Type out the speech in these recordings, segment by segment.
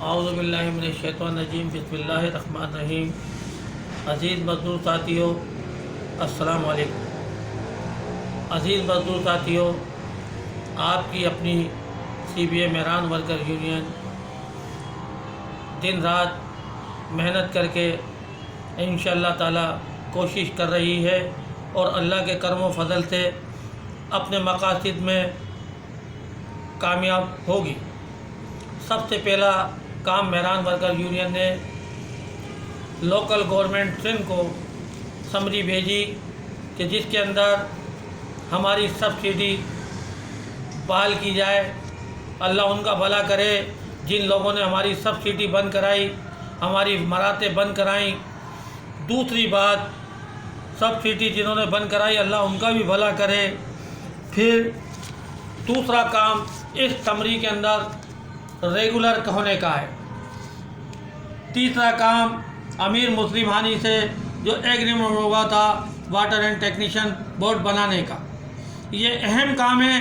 औज़ुबिल्लाहि मिनश्शैतानिर्रजीम बिस्मिल्लाहिर्रहमानिर्रहीम। अज़ीज़ मज़दूर साथियों, अस्सलाम वालेकुम। अज़ीज़ मज़दूर साथियों, आपकी अपनी CBA मेहरान वर्कर यूनियन दिन रात मेहनत करके इंशाअल्लाह ताला कोशिश कर रही है और अल्लाह के करम व फजल से अपने मकासद में कामयाब होगी। सबसे पहला काम मेहरान वर्कर यूनियन ने लोकल गवर्नमेंट सिंध को समरी भेजी कि जिसके अंदर हमारी सब्सिडी बहाल की जाए। अल्लाह उनका भला करे जिन लोगों ने हमारी सब्सिडी बंद कराई, हमारी मराते बंद कराई। दूसरी बात, सब्सिडी जिन्होंने बंद कराई अल्लाह उनका भी भला करे। फिर दूसरा काम इस समरी के अंदर रेगुलर होने का है। तीसरा काम अमीर मुस्लिम हानी से जो एग्रीमेंट हुआ था वाटर एंड टेक्नीशियन बोर्ड बनाने का, ये अहम काम है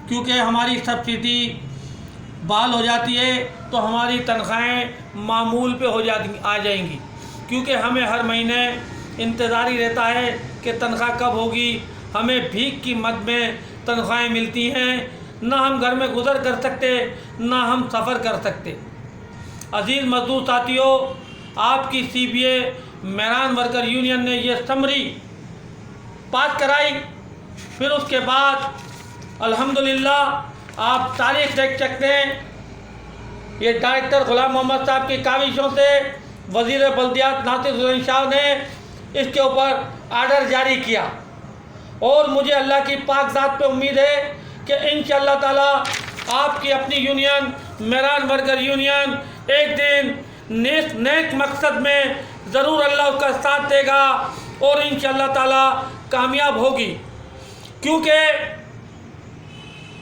क्योंकि हमारी सब्सिडी बहाल हो जाती है तो हमारी तनख्वाहें मामूल पे हो जाती आ जाएंगी, क्योंकि हमें हर महीने इंतज़ार ही रहता है कि तनख्वाह कब होगी। हमें भीख की मद में तनख्वाहें मिलती हैं, ना हम घर में गुजर कर सकते ना हम सफ़र कर सकते। अज़ीज़ मज़दूर साथियों, आपकी CBA मेहरान वर्कर यूनियन ने ये समरी पास कराई। फिर उसके बाद अल्हम्दुलिल्लाह आप तारीख देख सकते हैं, ये डायरेक्टर ग़ुलाम मोहम्मद साहब की काविशों से वज़ीर बल्दियात नासिर हुसैन शाह ने इसके ऊपर आर्डर जारी किया और मुझे अल्लाह की पाक ज़ात पे उम्मीद है कि इंशाअल्लाह ताला आपकी अपनी यूनियन मेहरान वर्कर यूनियन एक दिन नेक मकसद में ज़रूर अल्लाह उसका साथ देगा और इंशाअल्लाह ताला कामयाब होगी। क्योंकि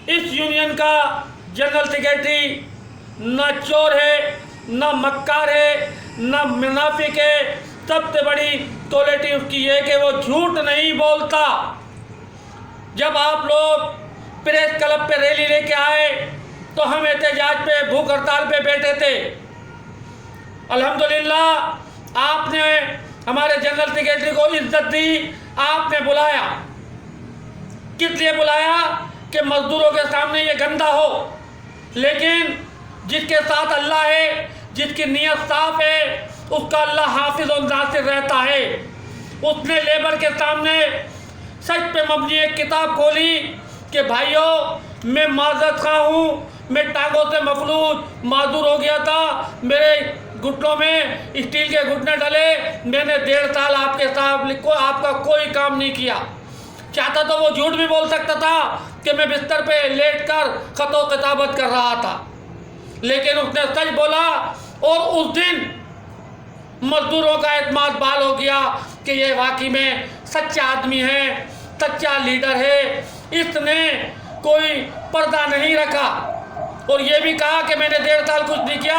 इस यूनियन का जनरल सेक्रेटरी न चोर है, न मक्कार है, न मुनाफिक है। सबसे बड़ी क्वालिटी उसकी है कि वो झूठ नहीं बोलता। जब आप लोग प्रेस क्लब पे रैली लेके आए तो हम एहतजाज पे भूख हड़ताल पे बैठे थे। अल्हम्दुलिल्लाह आपने हमारे जनरल सेक्रेटरी को इज्जत दी, आपने बुलाया। किस लिए बुलाया? कि मजदूरों के सामने ये गंदा हो। लेकिन जिसके साथ अल्लाह है, जिसकी नीयत साफ है, उसका अल्लाह हाफिज और नासिर रहता है। उसने लेबर के सामने सच पे मबनी एक किताब खोली कि भाइयों मैं माजरत खा हूँ, मैं टांगों से मफलूज माजूर हो गया था, मेरे घुटनों में स्टील के घुटने डले, मैंने 1.5 साल आपके साथ आपका कोई काम नहीं किया। चाहता तो वो झूठ भी बोल सकता था कि मैं बिस्तर पे लेटकर खतो किताबत कर रहा था, लेकिन उसने सच बोला और उस दिन मजदूरों का एतमाद बहाल हो गया कि ये वाकई में सच्चा आदमी है, सच्चा लीडर है। इसने कोई पर्दा नहीं रखा और ये भी कहा कि मैंने 1.5 साल कुछ नहीं किया।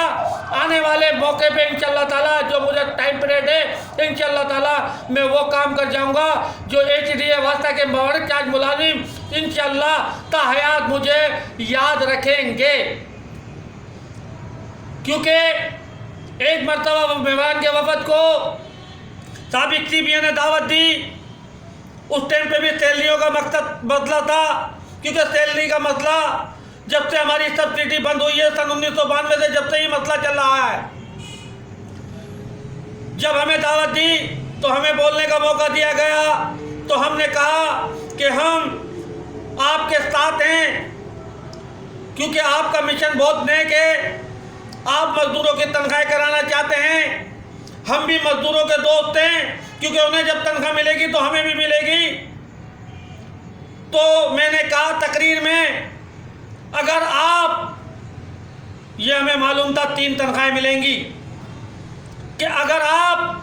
आने वाले मौके पे इंशाअल्लाह ताला जो मुझे टाइम पीरियड है इंशाअल्लाह ताला मैं वो काम कर जाऊंगा जो HDA वास्ता के मवर्क चार्ज मुलाजिम इंशाअल्लाह ताहयात मुझे याद रखेंगे। क्योंकि एक मरतबा मेहमान के वफद को साबिक CBA ने दावत दी। उस टाइम पे भी सैलरियों का मकसद बदला था, क्योंकि सैलरी का मसला जब से हमारी सब्सिडी बंद हुई है सन 1992 से जब से ही मसला चल रहा है। जब हमें दावत दी तो हमें बोलने का मौका दिया गया तो हमने कहा कि हम आपके साथ हैं, क्योंकि आपका मिशन बहुत नेक है। आप मजदूरों की तनख्वाह कराना चाहते हैं, हम भी मजदूरों के दोस्त हैं, क्योंकि उन्हें जब तनख्वाह मिलेगी तो हमें भी मिलेगी। तो मैंने कहा तकरीर में, अगर आप, ये हमें मालूम था 3 तनख्वाहें मिलेंगी, कि अगर आप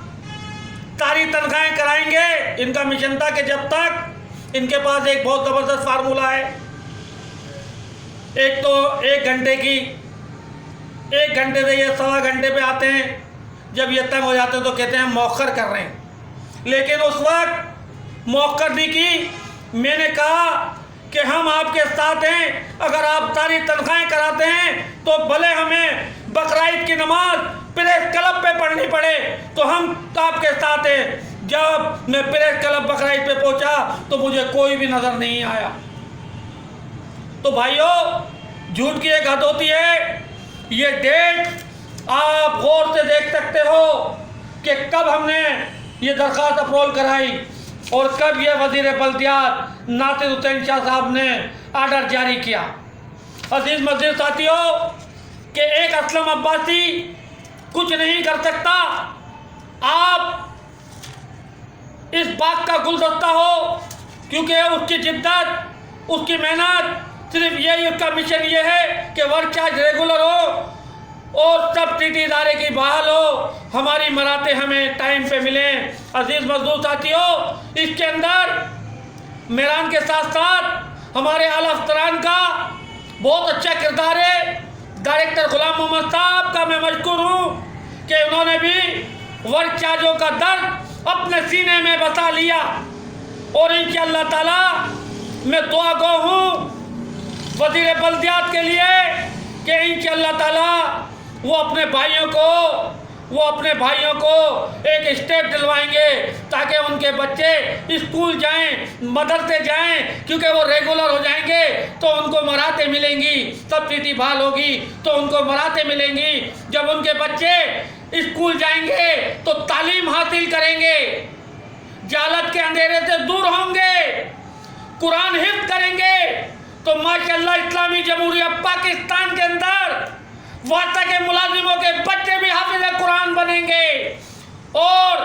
सारी तनख्वाहें कराएंगे, इनका मिशन था कि जब तक इनके पास एक बहुत ज़बरदस्त फार्मूला है। एक तो 1 घंटे की, 1 घंटे से ये 1.25 घंटे पे आते हैं। जब ये तंग हो जाते हैं तो कहते हैं मौखर कर रहे हैं, लेकिन उस वक्त मौखर नहीं की। मैंने कहा कि हम आपके साथ हैं, अगर आप सारी तनख्वाहें कराते हैं तो भले हमें बकरीद की नमाज प्रेस क्लब पे पढ़नी पड़े तो हम आपके साथ हैं। जब मैं प्रेस क्लब बकरीद पे पहुंचा तो मुझे कोई भी नज़र नहीं आया। तो भाइयों, झूठ की एक हद होती है। ये डेट आप गौर से देख सकते हो कि कब हमने ये दरख्वास्त अप्रूवल कराई और कब ये वज़ीर बल्दियात नासिर हुसैन शाह साहब ने आर्डर जारी किया। अजीज़ मस्जिद साथियों, कि एक असलम अब्बासी कुछ नहीं कर सकता। आप इस बात का गुलदस्ता हो, क्योंकि उसकी जिद्दत, उसकी मेहनत, सिर्फ यही उसका मिशन ये है कि वर्क चार्ज रेगुलर हो और सब टीटी इदारे की बहाल हो, हमारी मराते हमें टाइम पे मिलें। अजीज़ मजदूर साथियों, इसके अंदर मेहरान के साथ साथ हमारे आला अफसरान का बहुत अच्छा किरदार है। डायरेक्टर गुलाम मोहम्मद साहब का मैं मशकूर हूँ कि उन्होंने भी वर्क चार्जों का दर्द अपने सीने में बसा लिया और इंशाअल्लाह ताला मैं दुआ गो हूँ वज़ीर बल्दियात के लिए कि इंशाअल्लाह ताला वो अपने भाइयों को एक स्टेप दिलवाएंगे ताकि उनके बच्चे स्कूल जाएं, मदरसे जाएं, क्योंकि वो रेगुलर हो जाएंगे तो उनको मराते मिलेंगी, सब्सिडी बहाल होगी तो उनको मराते मिलेंगी। जब उनके बच्चे स्कूल जाएंगे तो तालीम हासिल करेंगे, जालत के अंधेरे से दूर होंगे, कुरान हिफ्ज़ करेंगे तो माशाअल्लाह इस्लामी जमहूरिया पाकिस्तान के अंदर वाता के मुलाजिमों के बच्चे भी हाफिज़ कुरान बनेंगे और